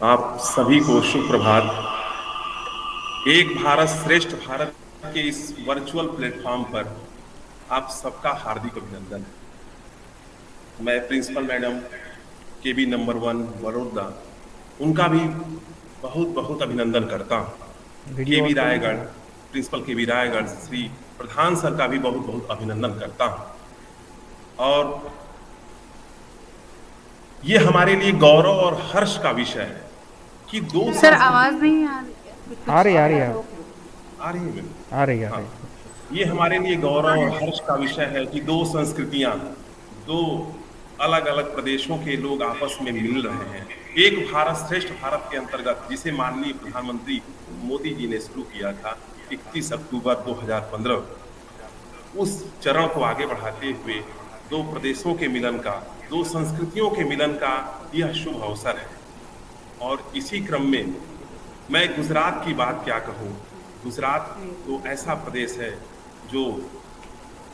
आप सभी को शुभ प्रभात। एक भारत श्रेष्ठ भारत के इस वर्चुअल प्लेटफॉर्म पर आप सबका हार्दिक अभिनंदन है। मैं प्रिंसिपल मैडम केबी नंबर 1 बड़ौदा, उनका भी बहुत बहुत अभिनंदन करता हूँ। वीडियो केबी ऑन कर रायगढ़, लीजिए। प्रिंसिपल केबी रायगढ़ श्री प्रधान सर का भी बहुत बहुत अभिनंदन करता हूँ। और ये हमारे लिए गौरव और हर्ष का विषय है कि दो सर संस्कृति आवाज नहीं आ रही है। आ रही आ आ रही है मैम। रही। हाँ, ये हमारे लिए गौरव और हर्ष का विषय है कि दो संस्कृतियां, दो अलग अलग प्रदेशों के लोग आपस में मिल रहे हैं। एक भारत श्रेष्ठ भारत के अंतर्गत, जिसे माननीय प्रधानमंत्री मोदी जी ने शुरू किया था 31 अक्टूबर 2015, उस चरण को आगे बढ़ाते हुए दो प्रदेशों के मिलन का, दो संस्कृतियों के मिलन का यह शुभ अवसर है। और इसी क्रम में मैं गुजरात की बात क्या कहूँ। गुजरात तो ऐसा प्रदेश है जो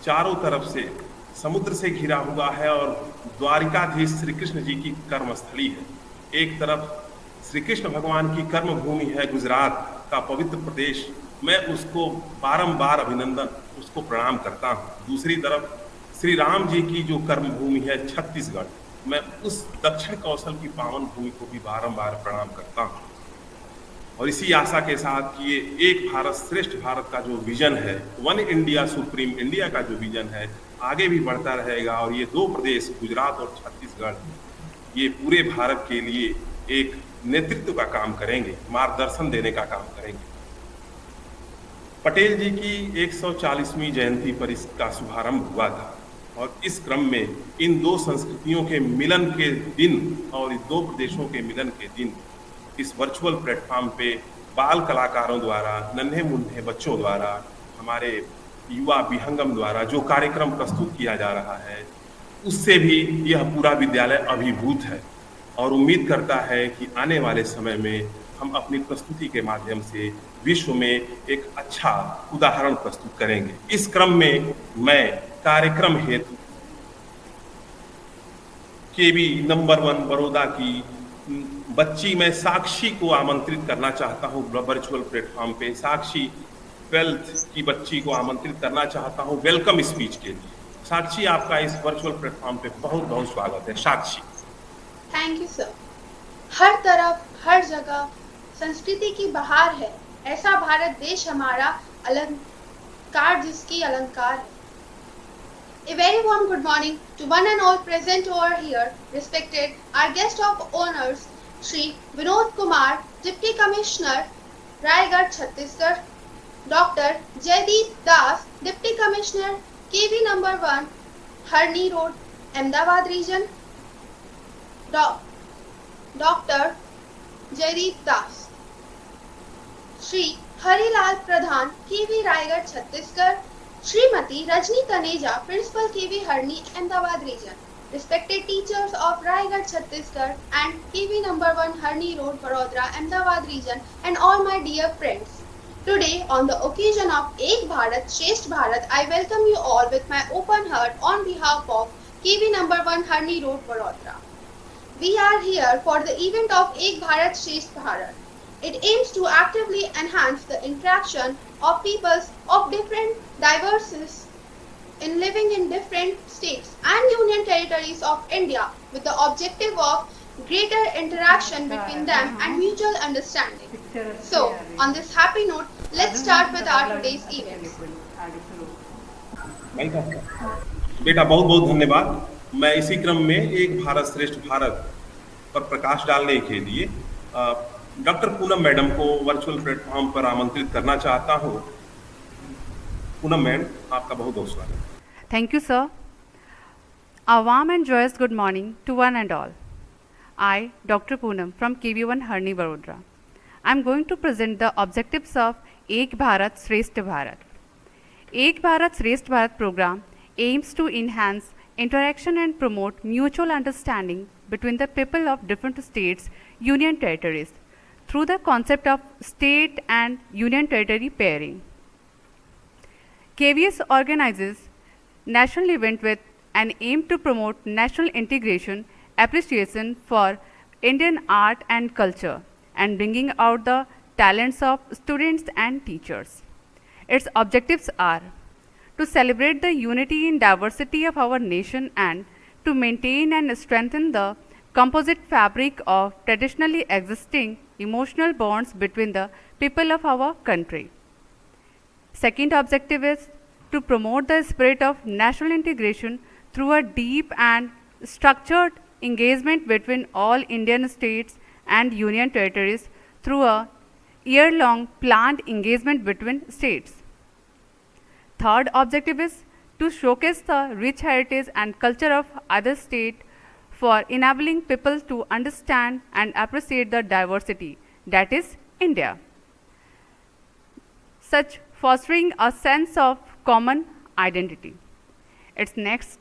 चारों तरफ से समुद्र से घिरा हुआ है और द्वारिकाधीश श्री कृष्ण जी की कर्मस्थली है। एक तरफ श्री कृष्ण भगवान की कर्म भूमि है गुजरात का पवित्र प्रदेश, मैं उसको बारंबार अभिनंदन, उसको प्रणाम करता हूँ। दूसरी तरफ श्री राम जी की जो कर्म भूमि है छत्तीसगढ़, मैं उस दक्षिण कौशल की पावन भूमि को भी बारंबार प्रणाम करता हूँ। और इसी आशा के साथ कि ये एक भारत श्रेष्ठ भारत का जो विजन है, वन इंडिया सुप्रीम इंडिया का जो विजन है, आगे भी बढ़ता रहेगा। और ये दो प्रदेश गुजरात और छत्तीसगढ़, ये पूरे भारत के लिए एक नेतृत्व का काम करेंगे, मार्गदर्शन देने का काम करेंगे। पटेल जी की 140वीं जयंती पर इसका शुभारंभ हुआ था और इस क्रम में इन दो संस्कृतियों के मिलन के दिन और इन दो प्रदेशों के मिलन के दिन इस वर्चुअल प्लेटफॉर्म पे बाल कलाकारों द्वारा, नन्हे मुन्ने बच्चों द्वारा, हमारे युवा विहंगम द्वारा जो कार्यक्रम प्रस्तुत किया जा रहा है, उससे भी यह पूरा विद्यालय अभिभूत है और उम्मीद करता है कि आने वाले समय में हम अपनी प्रस्तुति के माध्यम से विश्व में एक अच्छा उदाहरण प्रस्तुत करेंगे। इस क्रम में मैं कार्यक्रम हेतु केबी नंबर 1 बड़ौदा की बच्ची मैं साक्षी को आमंत्रित करना चाहता हूँ वर्चुअल प्लेटफॉर्म पे। साक्षी 12th की बच्ची को आमंत्रित करना चाहता हूँ वेलकम स्पीच के लिए। साक्षी, आपका इस वर्चुअल प्लेटफॉर्म पे बहुत बहुत स्वागत है। साक्षी। Thank you sir. हर तरफ हर जगह संस्कृति की बहार है, ऐसा भारत देश हमारा अलंकार जिसकी अलंकार है। A very warm good morning to one and all present over here, respected our guest of honors, Shri Vinod Kumar, Deputy Commissioner, Raigarh, Chhattisgarh, Dr. Jaideep Das, Deputy Commissioner, KV number 1, Harni Road, Ahmedabad region, Dr. Jaideep Das, Shri Harilal Pradhan, KV Raigarh, Chhattisgarh, Srimati Rajni Taneja, Principal KV Harni, Ahmedabad region, respected teachers of Raigarh, Chhattisgarh and KV number 1 Harni Road, Barodra, Ahmedabad region, and all my dear friends. Today, on the occasion of Ek Bharat, Shresth Bharat, I welcome you all with my open heart on behalf of KV number 1 Harni Road, Barodra. We are here for the event of Ek Bharat, Shresth Bharat. It aims to actively enhance the interaction of peoples of different diverses in living in different states and union territories of India with the objective of greater interaction between them and mutual understanding. So, on this happy note, let's start with our today's events. बेटा बहुत बहुत धन्यवाद। मैं इसी क्रम में एक भारत श्रेष्ठ भारत पर प्रकाश डालने के लिए डॉक्टर पूनम मैडम को वर्चुअल प्लेटफॉर्म पर आमंत्रित करना चाहता हूँ। पूनम मैडम, आपका बहुत बहुत स्वागत। Thank you, sir. A warm and joyous good morning to one and all. I, Dr. Poonam from KV1 Harni, Barodra. I am going to present the objectives of Ek Bharat, Shresth Bharat. Ek Bharat, Shresth Bharat program aims to enhance interaction and promote mutual understanding between the people of different states, union territories, through the concept of state and union territory pairing. KVS organizes national event with an aim to promote national integration, appreciation for Indian art and culture and bringing out the talents of students and teachers. Its objectives are to celebrate the unity in diversity of our nation and to maintain and strengthen the composite fabric of traditionally existing emotional bonds between the people of our country. Second objective is to promote the spirit of national integration through a deep and structured engagement between all Indian states and union territories through a year-long planned engagement between states. Third objective is to showcase the rich heritage and culture of other states for enabling people to understand and appreciate the diversity that is India. Such fostering a sense of common identity. Its next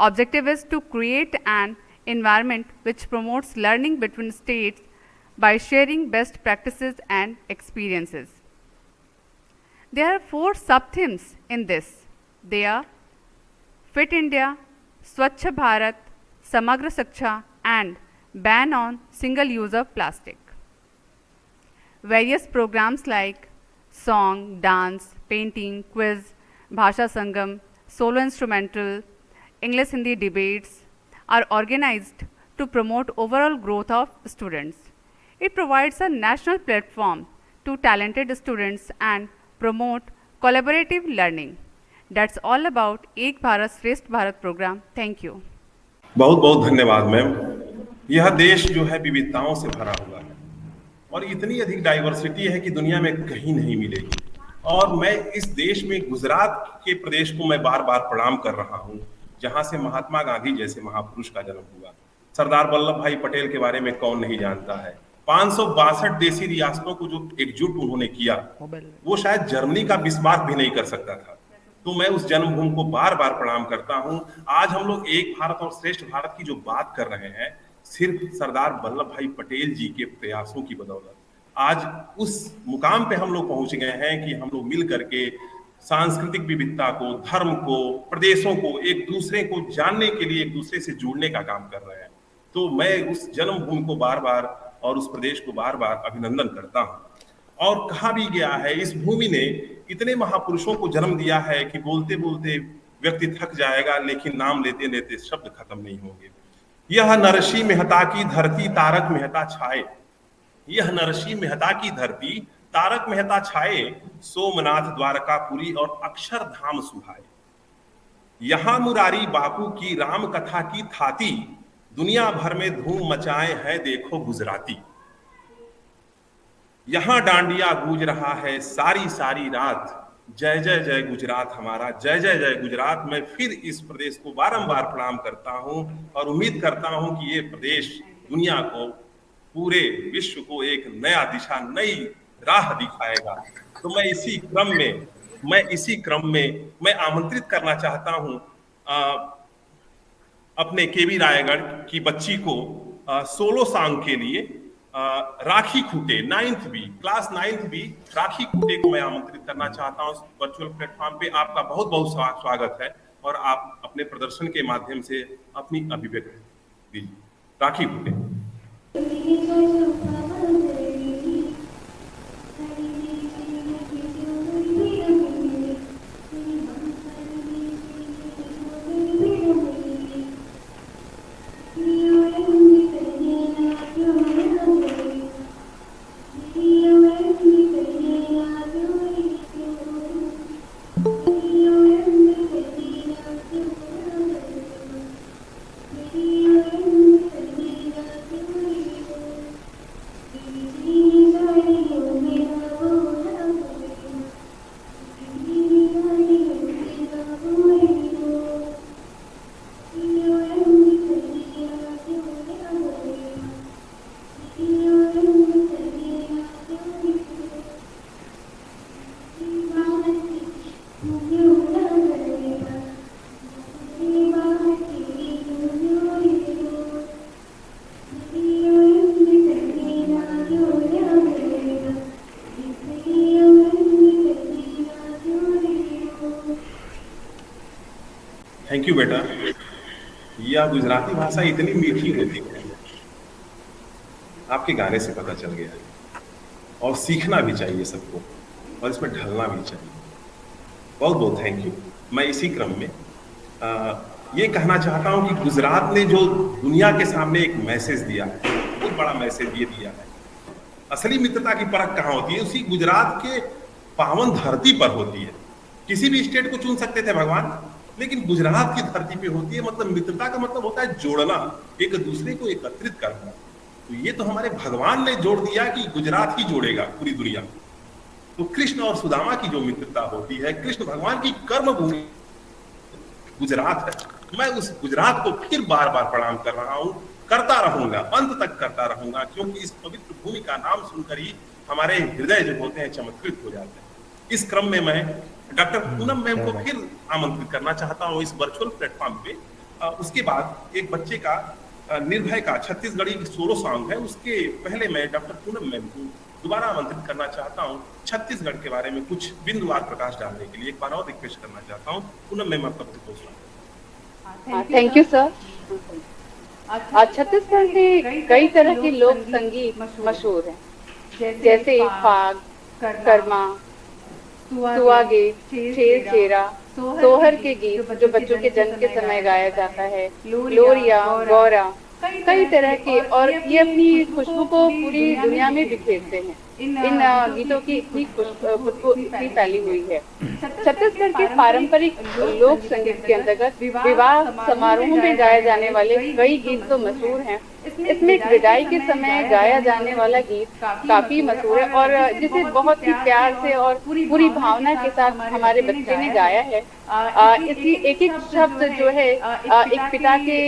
objective is to create an environment which promotes learning between states by sharing best practices and experiences. There are 4 sub-themes in this. They are Fit India, Swachh Bharat, Samagra Shiksha and Ban on Single Use of Plastic. Various programs like song, dance, painting, quiz, Bhasha Sangam, solo instrumental, English Hindi debates are organized to promote overall growth of students. It provides a national platform to talented students and promote collaborative learning. That's all about Ek Bharat Shresth Bharat program. Thank you. बहुत बहुत धन्यवाद ma'am. यह देश जो है विविधताओं से भरा हुआ है और इतनी अधिक डाइवर्सिटी है कि दुनिया में कहीं नहीं मिलेगी। और मैं इस देश में गुजरात के प्रदेश को मैं बार बार प्रणाम कर रहा हूँ, जहाँ से महात्मा गांधी जैसे महापुरुष का जन्म हुआ। सरदार वल्लभ भाई पटेल के बारे में कौन नहीं जानता है। 562 देशी रियासतों को जो एकजुट उन्होंने किया, वो शायद जर्मनी का बिस्मार्क भी नहीं कर सकता था। तो मैं उस जन्मभूमि को बार बार प्रणाम करता हूं। आज हम लोग एक भारत और श्रेष्ठ भारत की जो बात कर रहे हैं, सिर्फ सरदार वल्लभ भाई पटेल जी के प्रयासों की बदौलत आज उस मुकाम पे हम लोग पहुंच गए हैं कि हम लोग मिल करके सांस्कृतिक विविधता को, धर्म को, प्रदेशों को, एक दूसरे को जानने के लिए एक दूसरे से जुड़ने का काम कर रहे हैं। तो मैं उस जन्मभूमि को बार बार और उस प्रदेश को बार बार अभिनंदन करता हूं। और कहा भी गया है, इस भूमि ने इतने महापुरुषों को जन्म दिया है कि बोलते बोलते व्यक्ति थक जाएगा, लेकिन नाम लेते लेते शब्द खत्म नहीं होंगे। यह नरसी मेहता की धरती तारक मेहता छाए, यह नरसी मेहता की धरती तारक मेहता छाए, सोमनाथ द्वारकापुरी और अक्षरधाम सुहाए। यहां मुरारी बापू की राम कथा की थाती, दुनिया भर में धूम मचाए है देखो गुजराती। यहां डांडिया गूंज रहा है सारी सारी रात, जय जय जय गुजरात हमारा, जय जय जय गुजरात। मैं फिर इस प्रदेश को बारंबार प्रणाम करता हूं और उम्मीद करता हूं कि ये प्रदेश दुनिया को, पूरे विश्व को एक नया दिशा, नई राह दिखाएगा। तो मैं इसी क्रम में मैं आमंत्रित करना चाहता हूं अपने केवी रायगढ़ की बच्ची को सोलो सॉन्ग के लिए राखी खूटे, क्लास 9th बी राखी खूटे को मैं आमंत्रित करना चाहता हूं वर्चुअल प्लेटफॉर्म पे। आपका बहुत बहुत स्वागत है और आप अपने प्रदर्शन के माध्यम से अपनी अभिव्यक्ति दीजिए। राखी खूटे। थैंक यू बेटा। यह गुजराती भाषा इतनी मीठी होती है आपके गाने से पता चल गया है। और सीखना भी चाहिए सबको, और इसमें ढलना भी चाहिए। बहुत बहुत थैंक यू। मैं इसी क्रम में ये कहना चाहता हूं कि गुजरात ने जो दुनिया के सामने एक मैसेज दिया है, बहुत बड़ा मैसेज ये दिया है। असली मित्रता की परख कहाँ होती है? उसी गुजरात के पावन धरती पर होती है। किसी भी स्टेट को चुन सकते थे भगवान, लेकिन गुजरात की धरती पे होती है। मतलब मित्रता का मतलब होता है जोड़ना, एक दूसरे को एकत्रित करना। तो ये तो हमारे भगवान ने जोड़ दिया कि गुजरात ही जोड़ेगा पूरी दुनिया। तो कृष्ण और सुदामा की जो मित्रता होती है, कृष्ण भगवान की कर्म भूमि गुजरात है। मैं उस गुजरात को फिर बार बार प्रणाम कर रहा हूं, करता रहूंगा, अंत तक करता रहूंगा, क्योंकि इस पवित्र भूमि का नाम सुनकर ही हमारे हृदय जो होते हैं चमत्कृत हो जाते हैं। इस क्रम में मैं डॉक्टर पूनम मैम को फिर आमंत्रित करना चाहता हूं इस वर्चुअल प्लेटफॉर्म पे। उसके बाद एक बच्चे का निर्भय का छत्तीसगढ़ी सोलो सॉन्ग है, उसके पहले मैं डॉक्टर पूनम मैम को दोबारा आमंत्रित करना चाहता हूं छत्तीसगढ़ के बारे में कुछ बिंदुवार प्रकाश डालने के लिए। एक बार और रिक्वेस्ट करना चाहता हूं। पूनम मैम, आपका बहुत थैंक यू सर। छत्तीसगढ़ के कई तरह के लोक संगीत मशहूर हैं, जैसे फाग, कर्मा, सुआगे, छेर छेरा, सोहर के गीत जो बच्चों के जन्म के समय गाया जाता है, लोरिया, गौरा, कई तरह के, और ये अपनी खुशबू को पूरी दुनिया में बिखेरते हैं। इन गीतों की इतनी खुशबू इतनी फैली हुई है। छत्तीसगढ़ के पारंपरिक लोक संगीत के अंतर्गत विवाह समारोह में गाए जाने वाले कई गीत तो मशहूर हैं। इसमें विदाई के समय गाया जाने वाला गीत काफी मशहूर है, और जिसे बहुत ही प्यार से और पूरी भावना के साथ हमारे बच्चे ने गाया है। इसकी एक एक शब्द जो है एक पिता के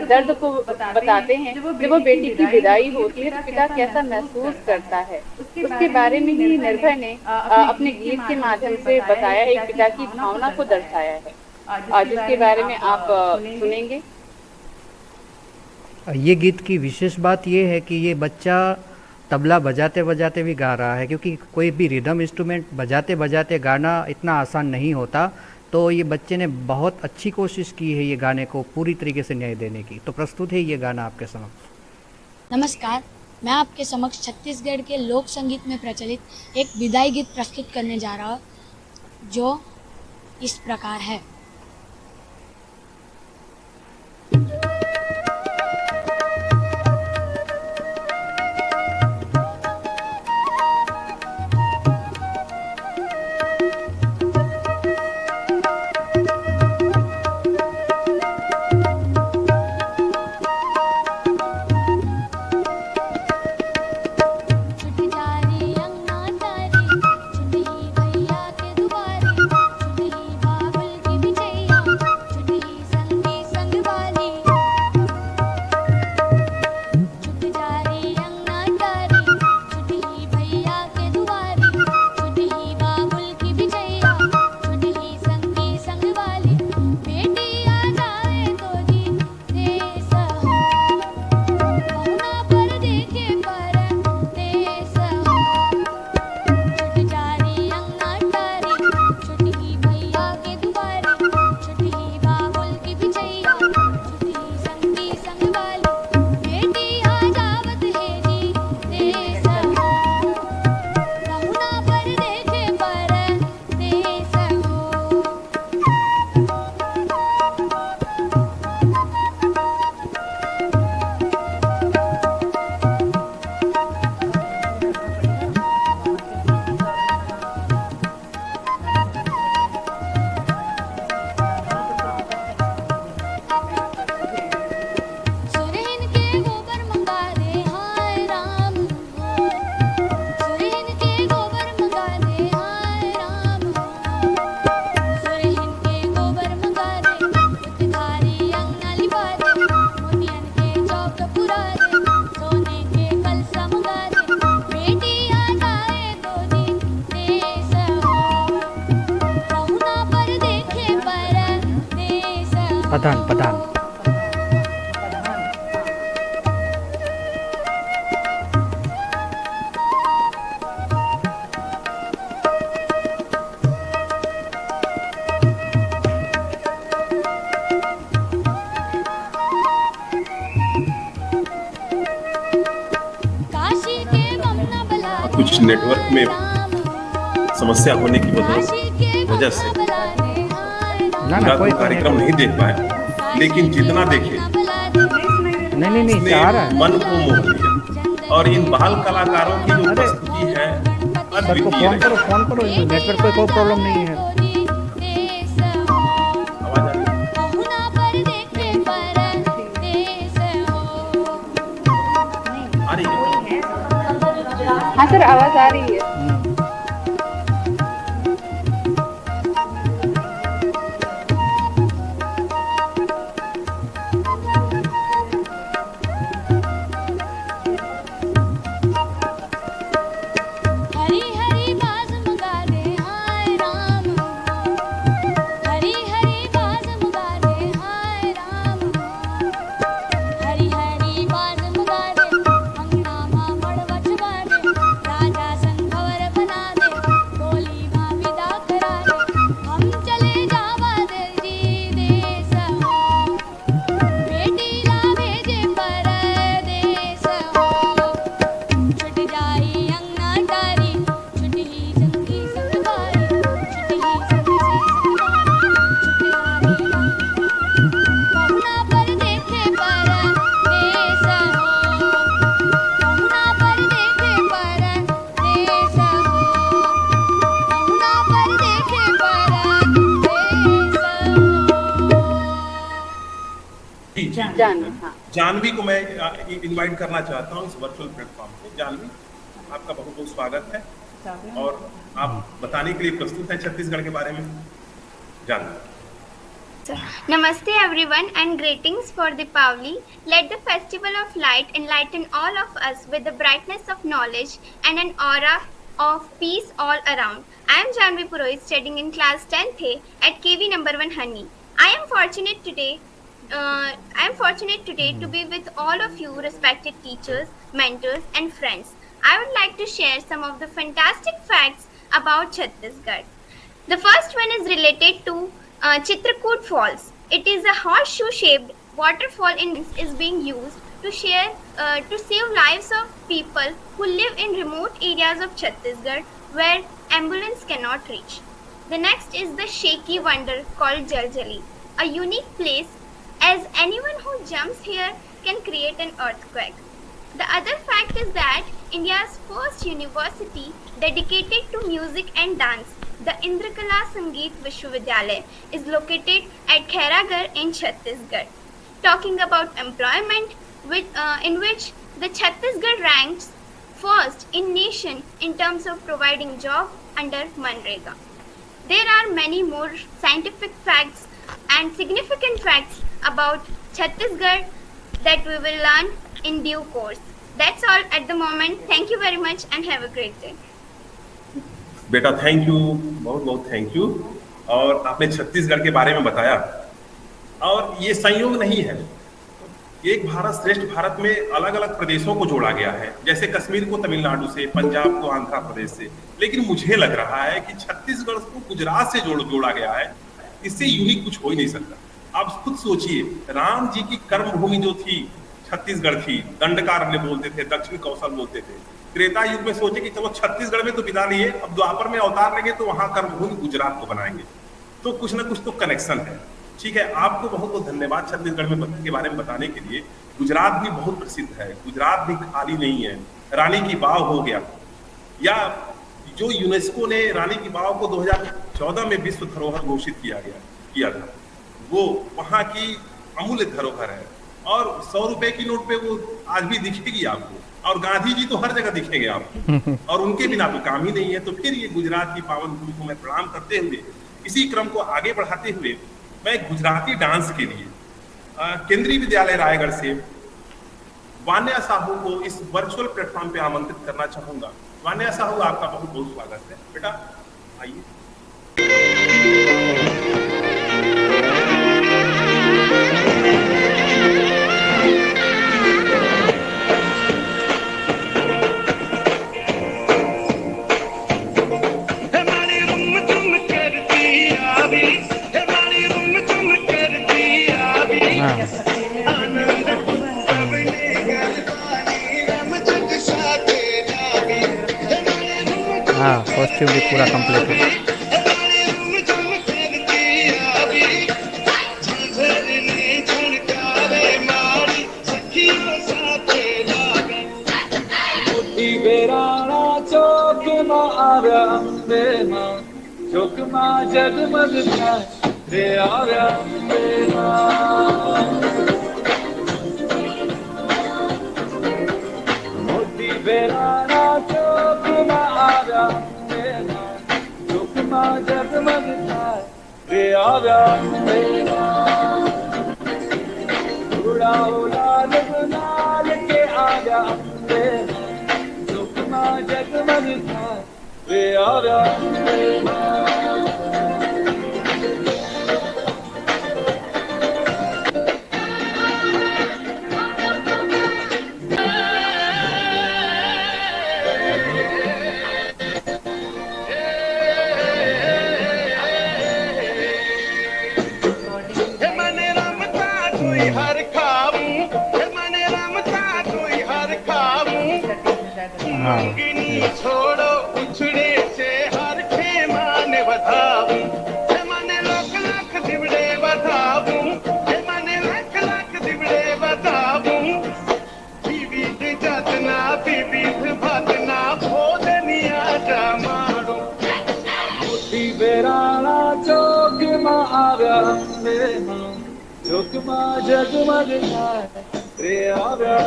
दर्द को बताते हैं। जब वो बेटी की विदाई होती है तो पिता कैसा महसूस करता है, उसके बारे में ही निर्भय ने अपने गीत के माध्यम से बताया है, एक पिता की भावना को दर्शाया है, जिसके बारे में आप सुनेंगे। ये गीत की विशेष बात ये है कि ये बच्चा तबला बजाते बजाते भी गा रहा है, क्योंकि कोई भी रिदम इंस्ट्रूमेंट बजाते बजाते गाना इतना आसान नहीं होता। तो ये बच्चे ने बहुत अच्छी कोशिश की है ये गाने को पूरी तरीके से न्याय देने की। तो प्रस्तुत है ये गाना आपके समक्ष। नमस्कार, मैं आपके समक्ष छत्तीसगढ़ के लोक संगीत में प्रचलित एक विदाई गीत प्रस्तुत करने जा रहा हूँ, जो इस प्रकार है। पठान। कुछ नेटवर्क में समस्या होने की वजह से ना पूरा कोई तो कार्यक्रम नहीं देख पाए, लेकिन जितना देखे नहीं उसने चाह रहा है मन को मोह लिया। और इन बाल कलाकारों की जो उपस्थिति है सर को अद्वितीय फोन करो रही। नेटवर्क पे कोई प्रॉब्लम नहीं है। आवाज आ रही है? हाँ सर, आवाज आ रही है। हरी हरी बाज मंगा दे हाय राम, हरी हरी बाज मंगा दे हाय राम, हरी हरी बाज मंगा दे अंगना मां मड़वा छुपा दे, राजा संघवर बना दे, बोली मां विदा करा दे, हम चले जावा दिल जी देश हो, बेटी लावे जे परदेश हो, छुट जाई अंगना तारी, छुट ही जंगी संगवारी, छुट ही जंगी संगवारी, छुट जाई पहुना पर देखे परदेश हो, पहुना पर देखे परदेश हो, पहुना पर देखे परदेश हो। जी, जी, जानवी, हाँ। जानवी को मैं इनवाइट करना चाहता हूँ इस वर्चुअल प्लेटफॉर्म पे। जानवी, आपका बहुत बहुत स्वागत है और आप बताने के लिए प्रस्तुत हैं छत्तीसगढ़ के बारे में। Janvi. Namaste everyone and greetings for Deepavali. Let the festival of light enlighten all of us with the brightness of knowledge and an aura of peace all around. I am Janvi Purohit, studying in class 10th A at KV number 1 Honey. I am fortunate today to be with all of you respected teachers, mentors and friends. I would like to share some of the fantastic facts about Chhattisgarh. The first one is related to Chitrakoot Falls. It is a horseshoe-shaped waterfall is being used to save lives of people who live in remote areas of Chhattisgarh where ambulance cannot reach. The next is the shaky wonder called Jaljali, a unique place as anyone who jumps here can create an earthquake. The other fact is that India's first university dedicated to music and dance, the Indrakala Sangeet Vishwavidyalaya, is located at Khairagarh in Chhattisgarh. Talking about employment, in which the Chhattisgarh ranks first in nation in terms of providing job under Manrega. There are many more scientific facts and significant facts about Chhattisgarh that we will learn in due course. That's all at the moment. Thank you very much and have a great day. बेटा thank you, बहुत बहुत thank you. और आपने छत्तीसगढ़ के बारे में बताया और ये संयोग नहीं है, एक भारत श्रेष्ठ भारत में अलग अलग प्रदेशों को जोड़ा गया है, जैसे कश्मीर को तमिलनाडु से, पंजाब को आंध्र प्रदेश से, लेकिन मुझे लग रहा है कि छत्तीसगढ़ को गुजरात से जोड़ा गया है। इससे यूनिक कुछ हो ही नहीं सकता। आप खुद सोचिए, राम जी की कर्मभूमि जो थी छत्तीसगढ़ थी, दंडकारण्य बोलते थे, दक्षिण कौशल बोलते थे। त्रेता युग में सोचे कि चलो छत्तीसगढ़ में तो बिता लिए, अब द्वापर में अवतार लेंगे तो वहां कर्मभूमि गुजरात को बनाएंगे। तो कुछ ना कुछ तो कनेक्शन है। ठीक है, आपको बहुत बहुत धन्यवाद छत्तीसगढ़ में के बारे में बताने के लिए। गुजरात भी बहुत प्रसिद्ध है, गुजरात भी खाली नहीं है। रानी की वाव हो गया, या जो यूनेस्को ने रानी की वाव को 2014 में विश्व धरोहर घोषित किया था, वो वहां की अमूल्य धरोहर है। और 100 रुपए की नोट पे वो आज भी दिखेगी आपको, और गांधी जी तो हर जगह दिखेंगे आपको, और उनके बिना तो काम ही नहीं है। तो फिर ये गुजरात की पावन भूमि को मैं प्रणाम करते हुए, इसी क्रम को आगे बढ़ाते हुए, मैं गुजराती डांस के लिए केंद्रीय विद्यालय रायगढ़ से वान्या साहू को इस वर्चुअल प्लेटफॉर्म पे आमंत्रित करना चाहूंगा। वान्या साहू, आपका बहुत बहुत स्वागत है। बेटा आइए। आनंद हाँ, कॉस्ट्यूम भी पूरा कंप्लीट है। जगमग रे आव्या मोती बेराना चौक में आव्या चौक में जगमग रे आव्या उड़ा लाल लाल के आव्या चौक में जगमग रे आव्या छोड़ो उछड़े से हर खेमा ने बताऊं मने लाख लाख दिवड़े बताऊं मने लाख लाख दिवड़े बताऊं बीबी दे जातना बीबी दे भातना भोजनिया जा मारो मोती बेराना चौक में आव्या चौक में जगमग रे आव्या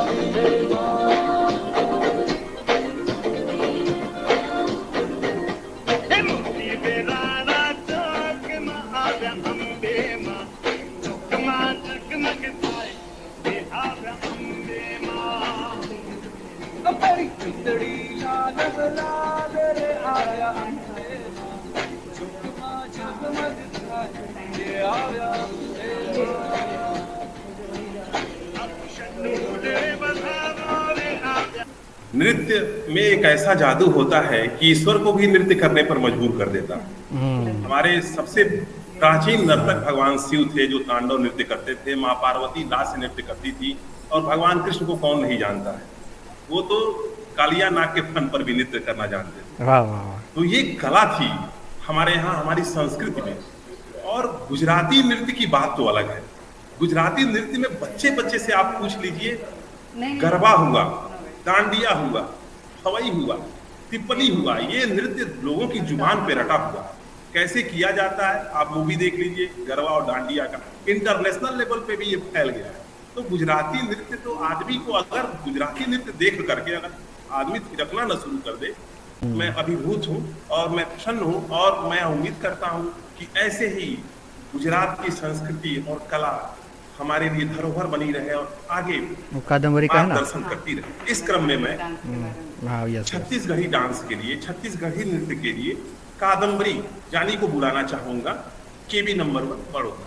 नृत्य में एक ऐसा जादू होता है कि ईश्वर को भी नृत्य करने पर मजबूर कर देता है। हमारे सबसे प्राचीन नर्तक भगवान शिव थे जो तांडव नृत्य करते थे। माँ पार्वती दास्य नृत्य करती थी और भगवान कृष्ण को कौन नहीं जानता है, वो तो कालिया नाग के फन पर भी नृत्य करना जानते थे। वाह वाह। तो ये कला थी हमारे यहाँ, हमारी संस्कृति में। और गुजराती नृत्य की बात तो अलग है। गुजराती नृत्य में बच्चे बच्चे से आप पूछ लीजिए, गरबा हुआ, डांडिया हुआ, हवाई हुआ, तिपली हुआ, ये नृत्य लोगों की जुबान पे रटा हुआ। कैसे किया जाता है आप मूवी देख लीजिए, गरबा और डांडिया का इंटरनेशनल लेवल पे भी ये फैल गया है। तो गुजराती नृत्य तो आदमी को, अगर गुजराती नृत्य देख करके अगर आदमी थिरकना न शुरू कर दे, मैं अभिभूत हूँ और मैं प्रसन्न हूँ और मैं उम्मीद करता हूँ कि ऐसे ही गुजरात की संस्कृति और कला हमारे लिए धरोहर बनी रहे और आगे कादम्बरी का है ना, दर्शन करती रहे। इस क्रम में मैं छत्तीसगढ़ी डांस के लिए, छत्तीसगढ़ी नृत्य के लिए कादम्बरी जानी को बुलाना चाहूंगा, KB number 1 Baroda.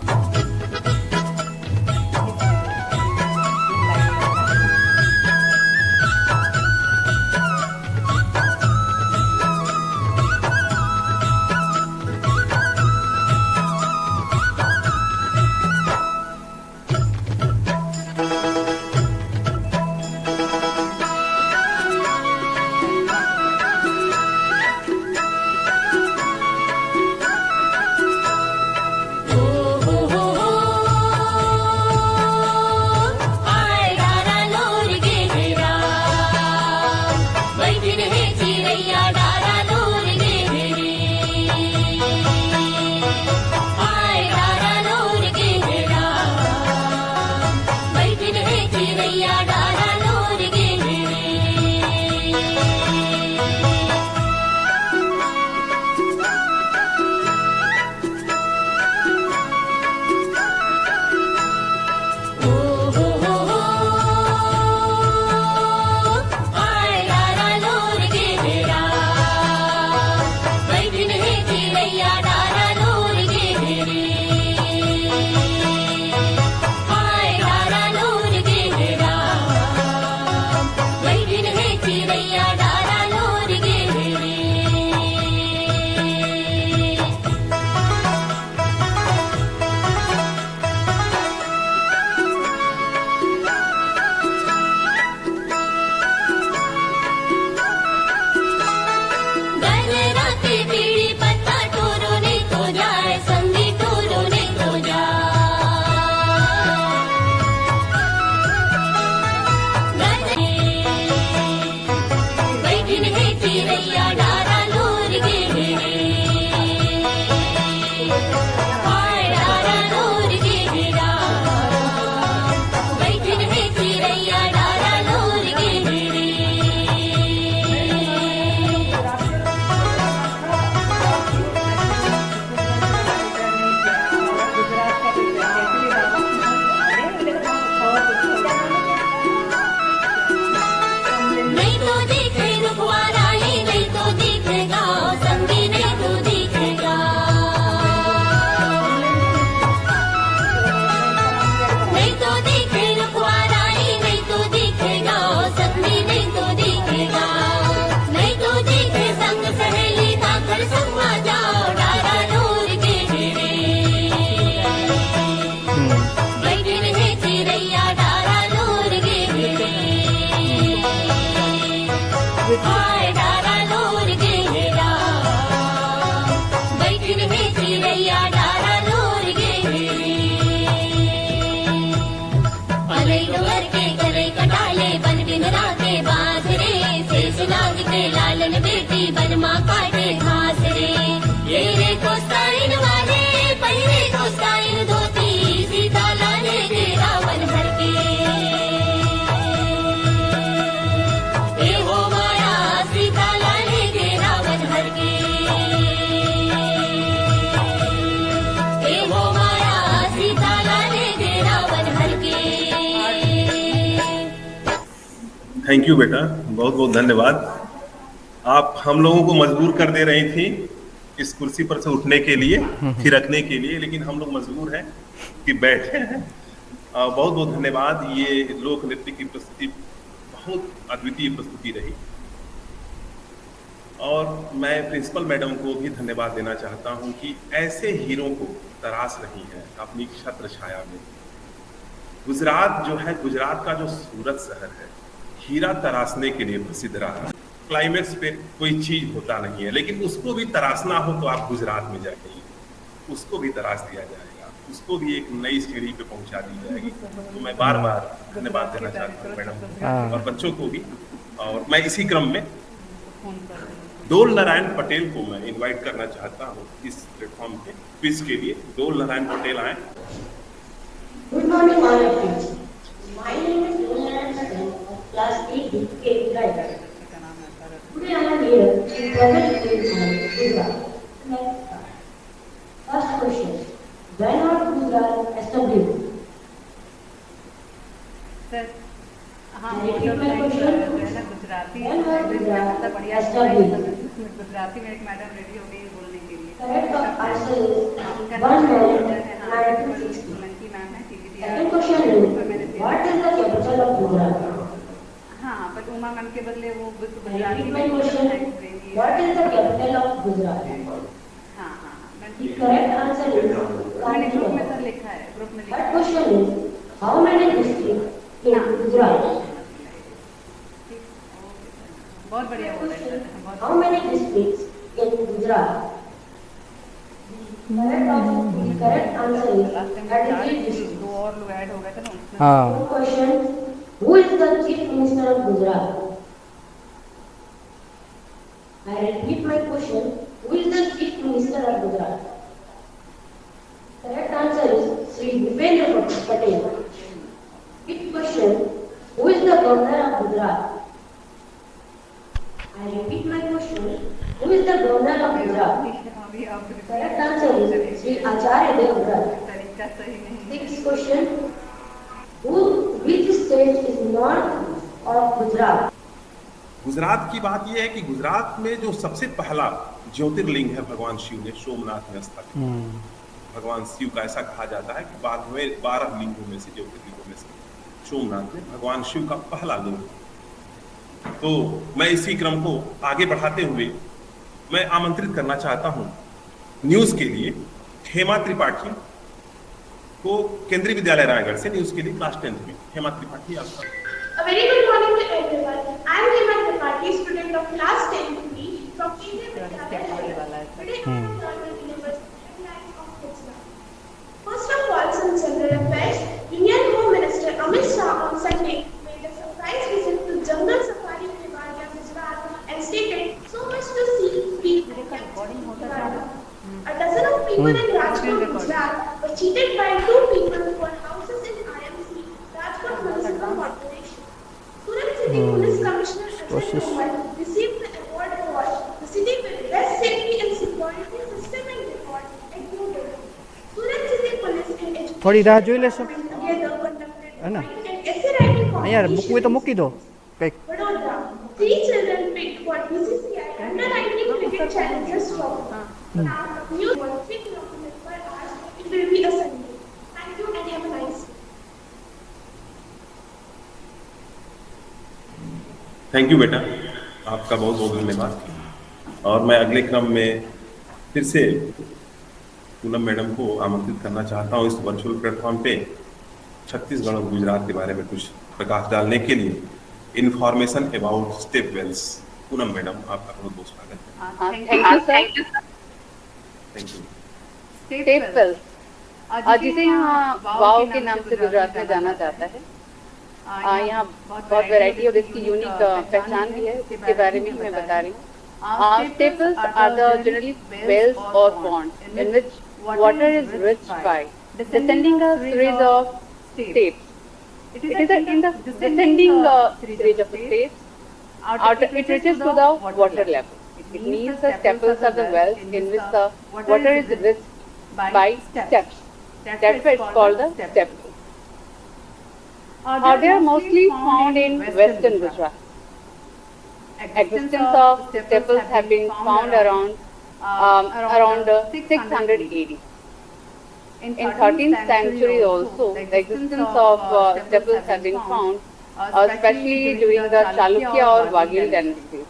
oh, oh, oh. हाय डारा लोर गेरा बैठ रहे चिड़ैया डारा लोर गेरे पलई डोर के गले कटाले बन बिन राते बाज रे शेष नाग के लालन बेटी बनमा काटे घास रे ये रे कोस्ताइन वाले पहले कोस्ताइन धोती सीता लाले के रावण हर के ए हो माया सीता लाले के रावण हर के ए हो माया सीता लाले के रावण हर के। थैंक यू बेटा, बहुत बहुत धन्यवाद। आप हम लोगों को मजबूर कर दे रही थी इस कुर्सी पर से उठने के लिए, थिरकने के लिए, लेकिन हम लोग मजबूर हैं कि बैठे हैं। बहुत बहुत धन्यवाद। ये लोक नृत्य की प्रस्तुति बहुत अद्वितीय प्रस्तुति रही और मैं प्रिंसिपल मैडम को भी धन्यवाद देना चाहता हूं कि ऐसे हीरो को तराश रही हैं अपनी छत्र छाया में। गुजरात जो है, गुजरात का जो सूरत शहर है, हीरा तराशने के लिए प्रसिद्ध रहा है। क्लाइमेक्स पे कोई चीज होता नहीं है, लेकिन उसको भी तराशना हो तो आप गुजरात में जाइए, उसको भी तराश दिया जाएगा, उसको भी एक नई सीढ़ी पे पहुंचा दी जाएगी। तो मैं बार बार धन्यवाद देना चाहता हूँ मैडम को और बच्चों को भी। और मैं इसी क्रम में डोल नारायण पटेल को मैं इनवाइट करना चाहता हूँ इस प्लेटफॉर्म पे क्विज के लिए। डोल नारायण पटेल आए। Good morning, all of you. My name is Dol Narayan Patel of Class 8B, K. Driver. Today I am here to present Gujarat. Next part. First question: when was Gujarat established? Sir हाँ I repeat जो my question. है ना Gujarati When was Gujarat बढ़िया established? Gujarati में एक madam ready हो गई है बोलने के लिए। Correct answer is 1 May 1960. Solanki ma'am है TVD. Second question is what is the capital of Gujarat? हाँ बट उमा मैम के बदले वो I गुजराती repeat में my question. What is the capital of Gujarat? हाँ हाँ The correct answer is मैंने group में Gandhinagar. सर लिखा है, ग्रुप में लिखा Third है। question is how many districts in Gujarat? बहुत बढ़िया बोल रहे हैं सर, बहुत How many districts in Gujarat? The correct answer is last time 33 districts. दो और लोग ऐड हो गए थे ना उसमें। हाँ Fourth question: who is the Chief Minister of Gujarat? I repeat my question: who is the Chief Minister of Gujarat? Correct answer is Sri Bhupendra Patel. Fifth question: who is the Governor of Gujarat? I repeat my question: who is the Governor of Gujarat? अभी आप Correct answer is Sri Acharya Devvrat. तरीका सही नहीं। Sixth question: which state is north of Gujarat? Gujarat की बात यह है कि गुजरात में जो सबसे पहला ज्योतिर्लिंग है भगवान शिव ने सोमनाथ में स्थापित। भगवान शिव का ऐसा कहा जाता है कि 12 लिंगों में से, ज्योतिर्लिंगों में से सोमनाथ में भगवान शिव का पहला लिंग। तो मैं इसी क्रम को आगे बढ़ाते हुए मैं आमंत्रित करना चाहता हूं न्यूज के लिए हेमा त्रिपाठी को, केंद्रीय विद्यालय रायगढ़ से न्यूज के लिए क्लास 10th में। हेमा त्रिपाठी आपका। A very good morning to everyone. I am Hema Tripathi, student of class 10B from Indian Vidyalaya, Raigad. Today I am going to deliver headlines of Gujarat. First of all, some general affairs. Union Home Minister Amit Shah on Sunday made a surprise visit to Jungle Safari Kevadia, Gujarat, and stated, "So much to see, people can see." A dozen of people in Rajkot, Gujarat, were cheated by 2 people for houses in IMC, Rajkot Municipal Corporation. Surat City Police Commissioner Ajay Kumar received the award for the city with best safety and security system and record at New Delhi. Surat City Police and Education થોડી રાહ જોઈ લેશો together conducted है ना? an essay writing यार મૂકવું તો competition. મૂકી દો કંઈક। Vadodara, 3 children picked for BCCI Under-19 Cricket Challengers Trophy. Now, new 3 kilometers per hour. It will be a Sunday. Thank you and have a nice day. Thank you बेटा, आपका बहुत बहुत धन्यवाद। और मैं अगले क्रम में फिर से पूनम मैडम को आमंत्रित करना चाहता हूँ इस वर्चुअल प्लेटफॉर्म पे छत्तीसगढ़ और गुजरात के बारे में कुछ प्रकाश डालने के लिए। Information about step wells Poonam madam, आपका बहुत बहुत स्वागत है। Thank you sir. Thank you. Step wells, जिसे यहाँ वाव के नाम से गुजरात में जाना जाता है। यहाँ बहुत वैरायटी और इसकी यूनिक पहचान भी है, इसके बारे में ही मैं बता रही हूँ। Stepwells are the generally wells or ponds in which water is rich by descending a series of steps. It is in the descending series of steps. It reaches to the water level. It means the staples are the wells in which the water is rich by steps. That's why it's called the stepwell. They are mostly found in western Gujarat. Existence of staples have been found around 600 AD. In 13th century also, the existence of staples have been found, especially during the Chalukya or Vaghil dynasties.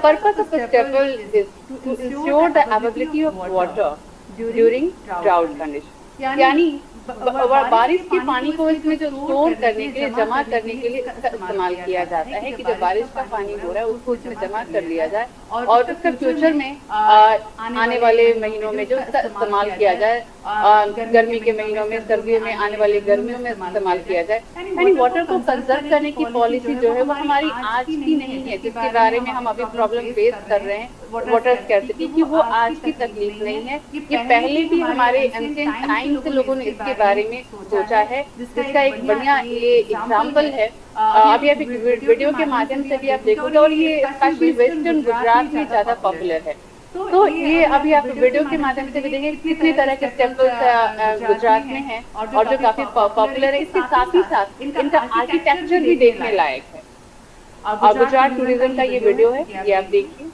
Purpose of the staple is to ensure the availability of water during drought conditions. यानी बारिश के पानी को इसमें जो store करने के लिए, जमा करने के लिए इसका इस्तेमाल किया जाता है कि जब बारिश का पानी हो रहा है उसको इसमें जमा कर लिया जाए और उसका फ्यूचर में आने वाले महीनों में जो इसका इस्तेमाल किया जाए, गर्मी के महीनों में, सर्दियों में, आने वाली गर्मियों में इस्तेमाल किया जाए। यानी वाटर को कंजर्व करने की पॉलिसी जो है वो हमारी आज की नहीं है, जिसके बारे में हम अभी प्रॉब्लम फेस कर रहे हैं वाटर स्कैर्सिटी की, वो आज की तकलीफ नहीं है। ये पहले भी हमारे एंशिएंट टाइम से लोगों ने इसके बारे में सोचा है, जिसका एक बढ़िया ये एग्जाम्पल है। अभी आप वीडियो के माध्यम से भी आप देखोगे और ये स्पेशली वेस्टर्न गुजरात में ज्यादा पॉपुलर है। तो ये अभी आप वीडियो के माध्यम से भी देखेंगे कितनी तरह के स्टेपल्स गुजरात में हैं और जो काफी पॉपुलर है। इसके साथ ही साथ इनका आर्किटेक्चर भी देखने लायक है। गुजरात टूरिज्म का ये वीडियो है, ये आप देखिए।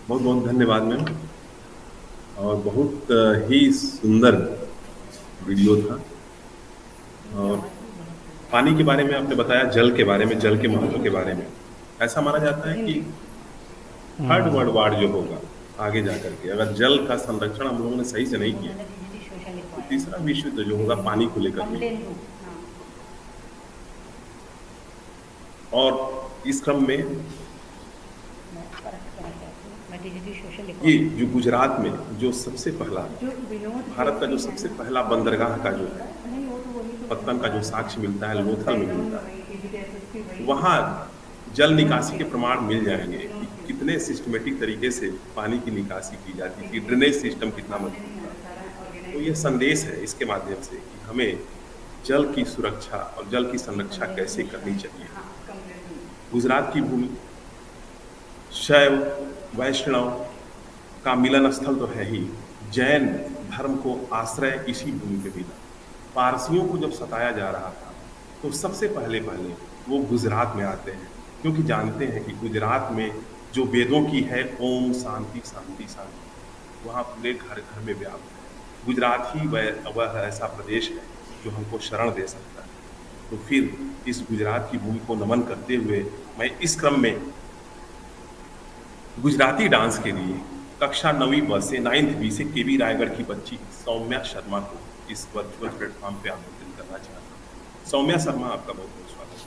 बहुत बहुत धन्यवाद मैम, और बहुत ही सुंदर वीडियो था। और पानी के बारे में आपने बताया, जल के बारे में, जल के महत्व के बारे में। ऐसा माना जाता है कि थर्ड वर्ल्ड वार जो होगा आगे जा करके, अगर जल का संरक्षण हम लोगों ने सही से नहीं किया तो तीसरा विश्व युद्ध जो होगा पानी को लेकर के। और इस क्रम में ये जो गुजरात में जो सबसे पहला, भारत का जो सबसे पहला बंदरगाह का जो पत्तन का जो साक्ष्य मिलता है, लोथल में मिलता है, वहाँ जल निकासी के प्रमाण मिल जाएंगे कि कितने सिस्टमेटिक तरीके से पानी की निकासी की जाती थी, ड्रेनेज सिस्टम कितना मजबूत था। तो ये संदेश है इसके माध्यम से कि हमें जल की सुरक्षा और जल की संरक्षा कैसे करनी चाहिए। गुजरात की भूमि शैव वैष्णव का मिलन स्थल तो है ही, जैन धर्म को आश्रय इसी भूमि पे मिला। पारसियों को जब सताया जा रहा था तो सबसे पहले वो गुजरात में आते हैं, क्योंकि जानते हैं कि गुजरात में जो वेदों की है ओम शांति शांति शांति, वहाँ पूरे घर घर में व्याप्त है। गुजरात ही वह ऐसा प्रदेश है जो हमको शरण दे सकता है। तो फिर इस गुजरात की भूमि को नमन करते हुए मैं इस क्रम में गुजराती डांस के लिए कक्षा 9वीं ब से 9th बी से केवी रायगढ़ की बच्ची सौम्या शर्मा को इस वर्चुअल प्लेटफॉर्म पे आमंत्रित करना चाहता हूँ। सौम्या शर्मा, आपका बहुत बहुत स्वागत है।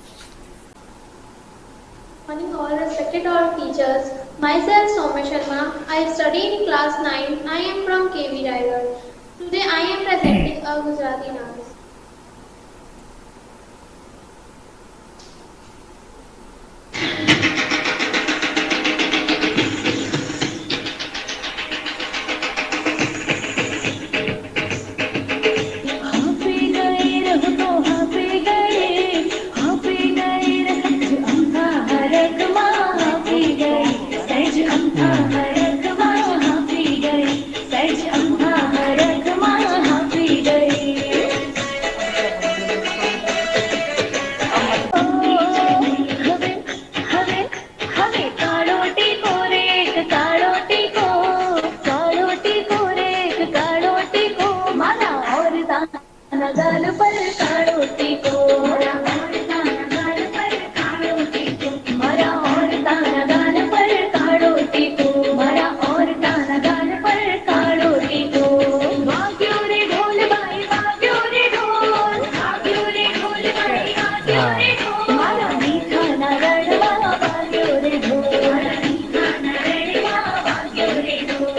Morning all respected all teachers. Myself Soumya Sharma. I study in class 9. I am from KV Raigarh. Today I am presenting a Gujarati dance.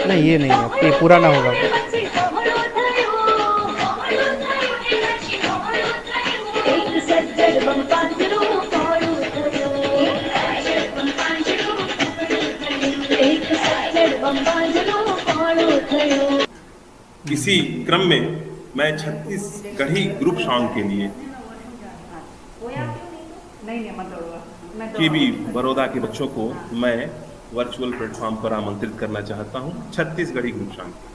नहीं, ये नहीं है, ये पूरा ना होगा। इसी क्रम में मैं छत्तीसगढ़ी ग्रुप सॉन्ग के लिए केवी बड़ौदा के बच्चों को मैं वर्चुअल प्लेटफॉर्म पर आमंत्रित करना चाहता हूं। छत्तीसगढ़ी ग्रुप सॉन्ग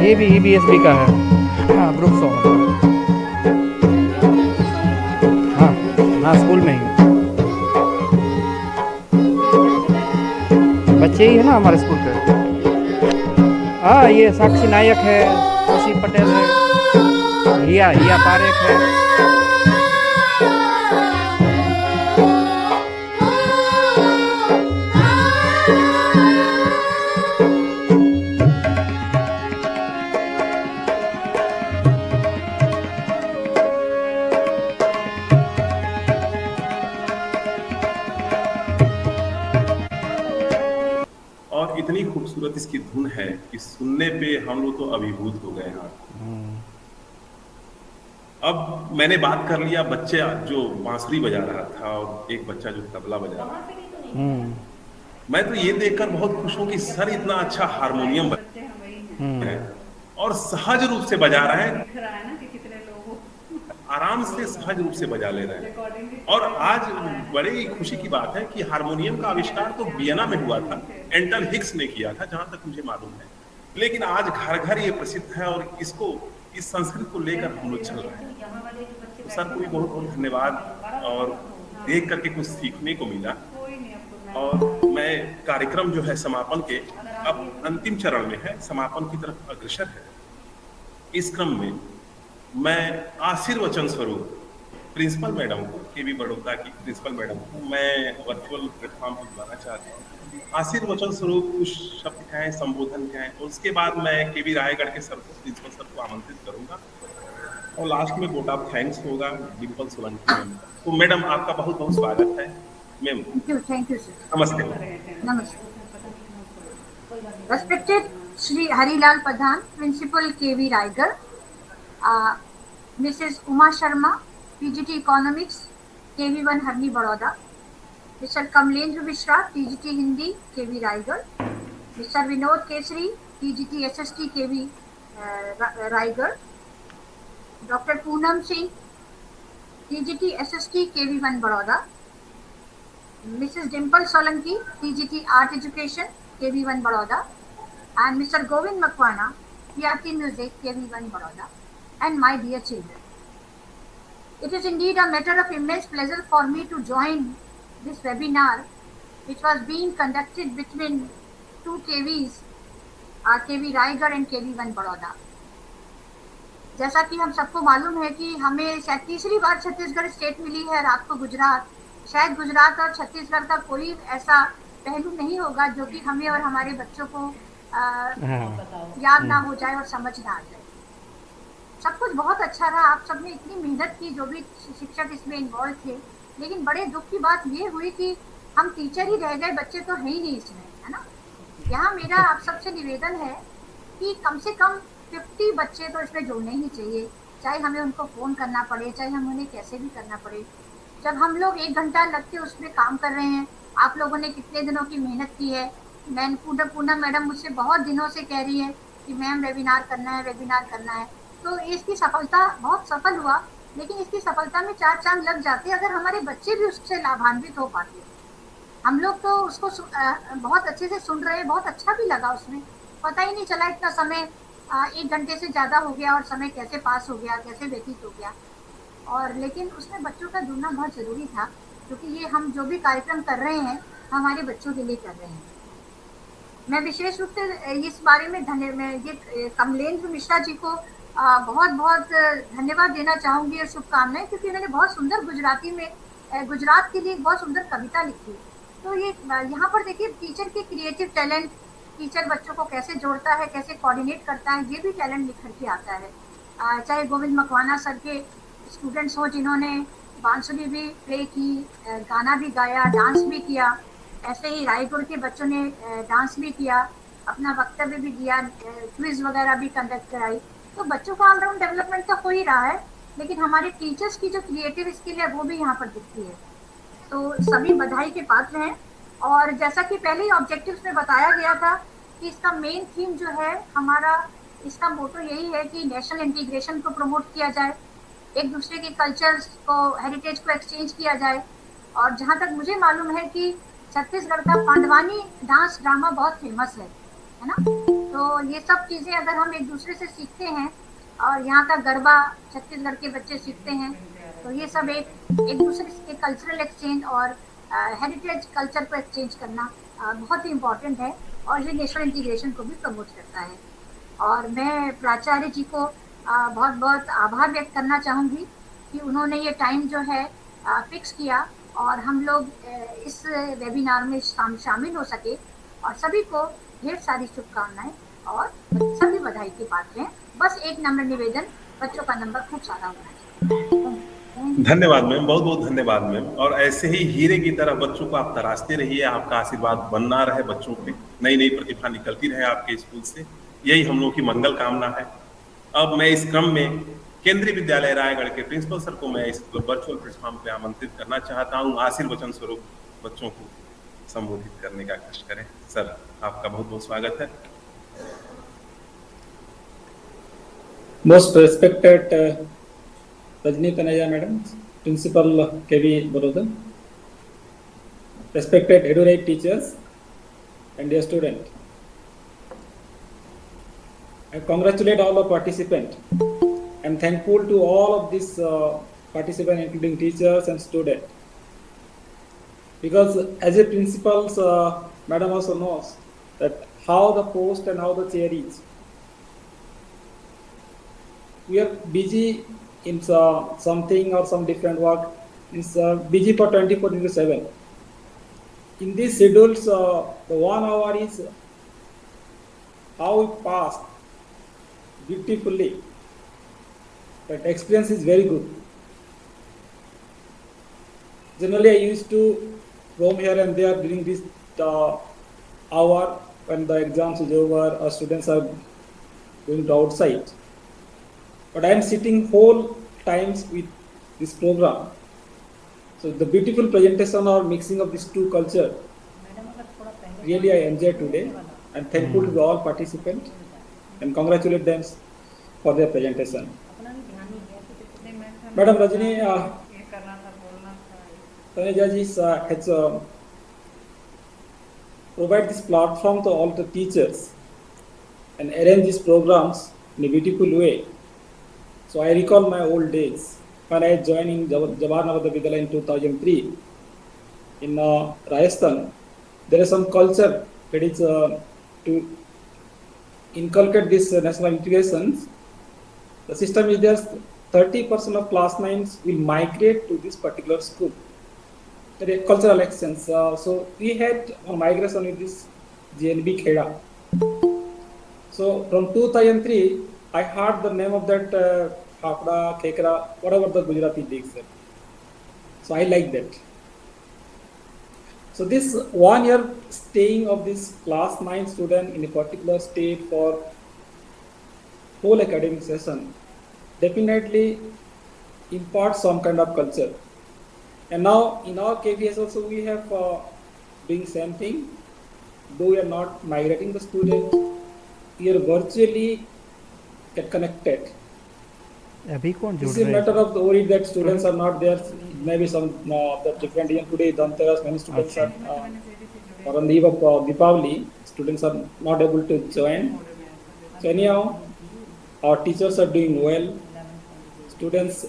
ये भी EBSB का है। हाँ, ग्रुप सॉन्ग। हाँ हाँ, स्कूल में ही बच्चे ही है ना हमारे स्कूल के। हाँ, ये साक्षी नायक है, शशि पटेल है, हिया पारेख है। और इतनी खूबसूरत इसकी धुन है कि सुनने पे हम लोग तो अभिभूत हो गए हैं। अब मैंने बात कर लिया बच्चे जो बांसुरी बजा रहा था और एक बच्चा जो तबला बजा रहा था। मैं तो ये देखकर बहुत खुश हूँ कि सर इतना अच्छा हारमोनियम है और सहज रूप से बजा रहे हैं, आराम से सहज रूप से बजा ले रहे हैं। और आज बड़े ही खुशी की बात है कि हारमोनियम का आविष्कार तो वियना में हुआ था, एंटन हिक्स ने किया था जहां तक मुझे मालूम है, लेकिन आज घर घर ये प्रसिद्ध है और इसको इस संस्कृति को लेकर हम लोग चल रहे हैं। तो सर को भी बहुत बहुत धन्यवाद, और देख करके कुछ सीखने को मिला। और मैं कार्यक्रम जो है समापन के अब अंतिम चरण में है, समापन की तरफ अग्रसर है। इस क्रम में मैं आशीर्वचन स्वरूप प्रिंसिपल मैडम को, केवी बड़ौदा की प्रिंसिपल मैडम को मैं वर्चुअल प्लेटफॉर्म पर बुलाना चाहता हूँ। आशीर्वचन स्वरूप कुछ शब्द कहें, संबोधन कहें, और उसके बाद मैं केवी रायगढ़ के सर को, प्रिंसिपल सर को आमंत्रित करूंगा, और लास्ट में वोट ऑफ थैंक्स होगा डिम्पल सोलंकी मैम। तो मैडम आपका बहुत बहुत स्वागत है मैम। Thank you sir. नमस्ते। नमस्ते। Respected Shri Harilal Pradhan, Principal KV Raigarh, Mrs. Uma Sharma, PGT Economics, KV1 Harni Baroda, Mr. Kamlendra Mishra, PGT Hindi, KV Raigarh, Mr. Vinod Kesari, PGT SST, KV Raigarh, Dr. Poonam Singh, PGT SST, KV1 Baroda, Mrs. Dimple Solanki, PGT Art Education, KV1 Baroda, and Mr. Govind Makwana, PRT Music, KV1 Baroda, and my dear children. It is indeed a matter of immense pleasure for me to join this webinar, which was being conducted between two KVs, KV Raigarh and KV1 Baroda. जैसा कि हम सबको मालूम है कि हमें शायद तीसरी बार छत्तीसगढ़ स्टेट मिली है, रात को गुजरात। शायद गुजरात और छत्तीसगढ़ का कोई ऐसा पहलू नहीं होगा जो कि हमें और हमारे बच्चों को याद ना हो जाए और समझ ना आ जाए। सब कुछ बहुत अच्छा रहा, आप सबने इतनी मेहनत की, जो भी शिक्षक इसमें इन्वॉल्व थे, लेकिन बड़े दुख की बात ये हुई कि हम टीचर ही रह गए, बच्चे तो है ही नहीं इसमें, है ना। यहाँ मेरा आप सबसे निवेदन है कि कम से कम 50 बच्चे तो इसमें जोड़ने ही चाहिए, चाहे हमें उनको फ़ोन करना पड़े, चाहे हम उन्हें कैसे भी करना पड़े। जब हम लोग 1 घंटा लग के उसमें काम कर रहे हैं, आप लोगों ने कितने दिनों की मेहनत की है। मैम पूनम मैडम मुझसे बहुत दिनों से कह रही है कि मैम वेबिनार करना है, वेबिनार करना है। तो इसकी सफलता बहुत सफल हुआ, लेकिन इसकी सफलता में 4 चांद लग जाते अगर हमारे बच्चे भी उससे लाभान्वित हो पाते। हम लोग तो उसको बहुत अच्छे से सुन रहे हैं, बहुत अच्छा भी लगा, उसमें पता ही नहीं चला इतना समय 1 घंटे से ज़्यादा हो गया और समय कैसे पास हो गया, कैसे व्यतीत हो गया। और लेकिन उसमें बच्चों का जुड़ना बहुत ज़रूरी था, क्योंकि ये हम जो भी कार्यक्रम कर रहे हैं हमारे बच्चों के लिए कर रहे हैं। मैं विशेष रूप से इस बारे में कमलेंद्र मिश्रा जी को बहुत बहुत धन्यवाद देना चाहूँगी और शुभकामनाएं, क्योंकि उन्होंने बहुत सुंदर गुजराती में गुजरात के लिए एक बहुत सुंदर कविता लिखी। तो ये यहाँ पर देखिए टीचर के क्रिएटिव टैलेंट, टीचर बच्चों को कैसे जोड़ता है, कैसे कोऑर्डिनेट करता है, ये भी टैलेंट निखर के आता है। चाहे गोविंद मकवाना सर के स्टूडेंट्स हों जिन्होंने बांसुरी भी प्ले की, गाना भी गाया, डांस भी किया, ऐसे ही रायगढ़ के बच्चों ने डांस भी किया, अपना वक्तव्य भी दिया, क्विज वगैरह भी कंडक्ट कराई। तो बच्चों का ऑलराउंड डेवलपमेंट तो हो ही रहा है, लेकिन हमारे टीचर्स की जो क्रिएटिव स्किल है वो भी यहाँ पर दिखती है। तो सभी बधाई के पात्र हैं। और जैसा कि पहले ही ऑब्जेक्टिव्स में बताया गया था कि इसका मेन थीम जो है हमारा, इसका मोटो यही है कि नेशनल इंटीग्रेशन को प्रमोट किया जाए, एक दूसरे के कल्चर्स को, हेरिटेज को एक्सचेंज किया जाए। और जहाँ तक मुझे मालूम है कि छत्तीसगढ़ का पांडवानी डांस ड्रामा बहुत फेमस है ना। तो ये सब चीज़ें अगर हम एक दूसरे से सीखते हैं और यहाँ का गरबा छत्तीसगढ़ के बच्चे सीखते हैं, तो ये सब एक दूसरे के कल्चरल एक्सचेंज और हेरिटेज कल्चर को एक्सचेंज करना बहुत ही इम्पोर्टेंट है, और ये नेशनल इंटीग्रेशन को भी प्रमोट करता है। और मैं प्राचार्य जी को बहुत बहुत आभार व्यक्त करना चाहूँगी कि उन्होंने ये टाइम जो है फिक्स किया और हम लोग इस वेबिनार में शामिल हो सके। और सभी को ढेर सारी शुभकामनाएं और सभी बधाई के पात्र हैं। बस एक नम्र निवेदन, बच्चों का नंबर खूब सारा होना चाहिए। धन्यवाद मैम, बहुत बहुत धन्यवाद मैम। और ऐसे ही हीरे की तरह बच्चों को आप तराशते रहिए, आपका आशीर्वाद बनना रहे, बच्चों पे नई नई प्रतिभा निकलती रहे आपके स्कूल से, यही हम लोगों की मंगल कामना है। अब मैं इस क्रम में केंद्रीय विद्यालय रायगढ़ के प्रिंसिपल सर को मैं इस वर्चुअल प्लेटफॉर्म पे आमंत्रित करना चाहता हूँ, आशीर्वचन स्वरूप बच्चों को संबोधित करने का कष्ट करें। सर आपका बहुत बहुत स्वागत है। Most respected Rajni Taneja Madam, Principal KV Baroda, respected Edurate teachers and dear student, I congratulate all the participants I'm thankful to all of these participants, including teachers and students. Because as a principal, madam also knows that how the post and how the chair is. We are busy in something or some different work. It's busy for 24/7. In these schedules, the 1 hour is how it passed beautifully. That experience is very good. Generally, I used to roam here and there during this hour when the exams is over or students are going to outside. But I am sitting whole times with this program. So the beautiful presentation or mixing of these two cultures, really I enjoyed today. I'm thankful to all participants and congratulate them for their presentation. Madam Rajni Taneja ji has provide this platform to all the teachers and arrange these programs in a beautiful way. So I recall my old days when I joined in Jawahar Navodaya Vidyalaya in 2003 in Rajasthan. There is some culture that is to inculcate this national integrations. The system is just 30% of class 9s will migrate to this particular school. There is cultural exchange. So we had a migration with this GNB Kheda. So from 2003, I heard the name of that Khapda, Khekra, whatever the Gujarati digs there. So I like that. So this 1 year staying of this class 9 student in a particular state for whole academic session definitely imparts some kind of culture. And now in our KVS also we have doing same thing. Though we are not migrating the student, we are virtually get connected. This is a matter of the worry that students are not there. Maybe some the different year today, Dhanteras, many students are or on the eve of Deepavali, students are not able to join. So anyhow, our teachers are doing well. Students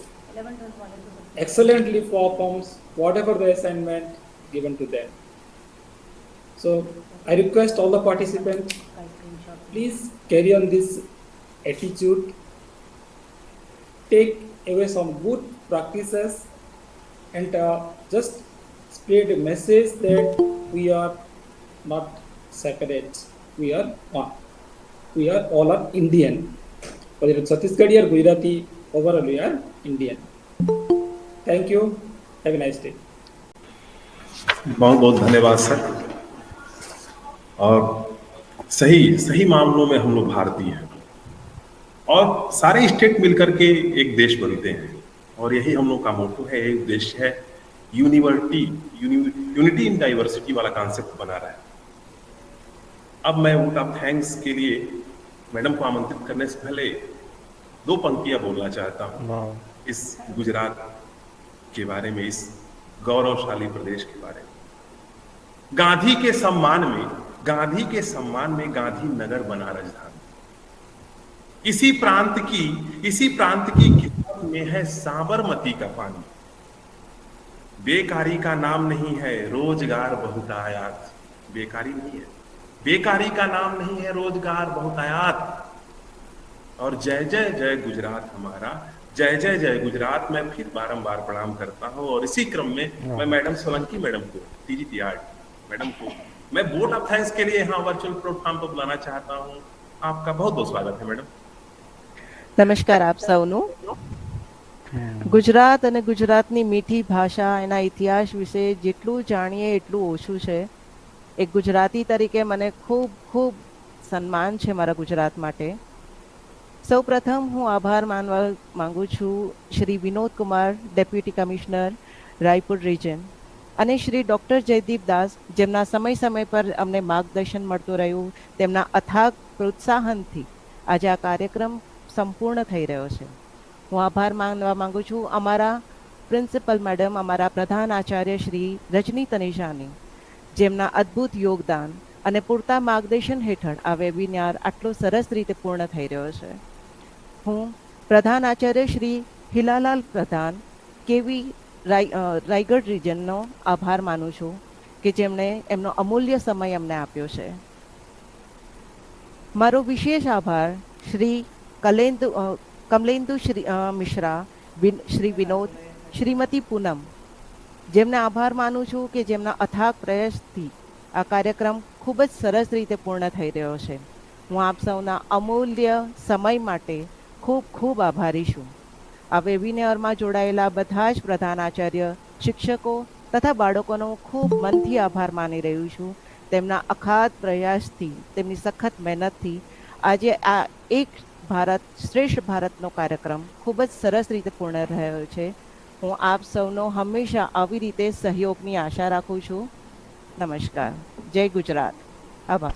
excellently performs whatever the assignment given to them. So I request all the participants, please carry on this attitude. Take away some good practices and just spread a message that we are not separate. We are one. We are all are Indian. Whether it's Chhattisgarhi or Gujarati, overall we are Indian. Thank you. Have a nice day. बहुत बहुत धन्यवाद sir. और सही मामलों में हम लोग भारतीय हैं और सारे स्टेट मिलकर के एक देश बनते हैं और यही हम लोग का मोटो है, एक उद्देश्य है, यूनिटी इन डाइवर्सिटी वाला कॉन्सेप्ट बना रहा है। अब मैं वोट ऑफ थैंक्स के लिए मैडम को आमंत्रित करने से पहले 2 पंक्तियां बोलना चाहता हूँ इस गुजरात के बारे में, इस गौरवशाली प्रदेश के बारे में। गांधी के सम्मान में गांधी नगर बना राजधानी। इसी प्रांत की किताब में है साबरमती का पानी। बेकारी का नाम नहीं है, रोजगार बहुतायात। बेकारी नहीं है, बेकारी का नाम नहीं है, रोजगार बहुतायात। और जय जय जय गुजरात हमारा, जय जय जय गुजरात। मैं फिर बारंबार प्रणाम करता हूं और इसी क्रम में मैं मैडम सोलंकी मैडम को, टीजीटी आर्ट मैडम को मैं वोट ऑफ थैंक्स के लिए यहाँ वर्चुअल प्लेटफॉर्म पर बुलाना चाहता हूँ। आपका बहुत बहुत स्वागत है मैडम। નમસ્કાર આપ સૌનું। ગુજરાત અને ગુજરાતની મીઠી ભાષા, એના ઇતિહાસ વિશે જેટલું જાણીએ એટલું ઓછું છે। એક ગુજરાતી તરીકે મને ખૂબ ખૂબ સન્માન છે મારા ગુજરાત માટે। સૌ પ્રથમ હું આભાર માનવા માંગુ છું Shri Vinod Kumar, deputy commissioner Raipur region, અને શ્રી ડૉક્ટર જયદીપ દાસ, જેમના સમય સમય પર અમને માર્ગદર્શન મળતું રહ્યું। તેમના અથાગ પ્રોત્સાહનથી આજે આ કાર્યક્રમ સંપૂર્ણ થઈ રહ્યો છે। હું આભાર માનવા માંગુ છું અમારા પ્રિન્સિપલ મેડમ, અમારા પ્રધાન આચાર્ય શ્રી રજની તનેજાની, જેમના અદ્ભુત યોગદાન અને પૂરતા માર્ગદર્શન હેઠળ આ વેબિનાર આટલો સરસ રીતે પૂર્ણ થઈ રહ્યો છે। હું પ્રધાન આચાર્ય શ્રી હિલાલાલ પ્રધાન કેવી રાયગઢ રિજનનો આભાર માનું છું કે જેમણે એમનો અમૂલ્ય સમય અમને આપ્યો છે. મારો વિશેષ આભાર શ્રી કમલેન્દુ શ્રી મિશ્રા, શ્રી વિનોદ, શ્રીમતી પૂનમ, જેમને આભાર માનું છું કે જેમના અથાગ પ્રયાસથી આ કાર્યક્રમ ખૂબ જ સરસ રીતે પૂર્ણ થઈ રહ્યો છે. હું આપ સૌના અમૂલ્ય સમય માટે ખૂબ ખૂબ આભારી છું. આ વેબિનારમાં જોડાયેલા બધા જ પ્રધાનાચાર્ય, શિક્ષકો તથા બાળકોનો ખૂબ મનથી આભાર માની રહ્યું છું. તેમના અખાત પ્રયાસથી, તેમની સખત મહેનતથી આજે આ એક ભારત શ્રેષ્ઠ ભારતનો કાર્યક્રમ ખૂબ જ સરસ રીતે પૂર્ણ રહ્યો છે. હું આપ સૌનો હંમેશા આવી રીતે સહયોગની આશા રાખું છું. નમસ્કાર. જય ગુજરાત. આભાર.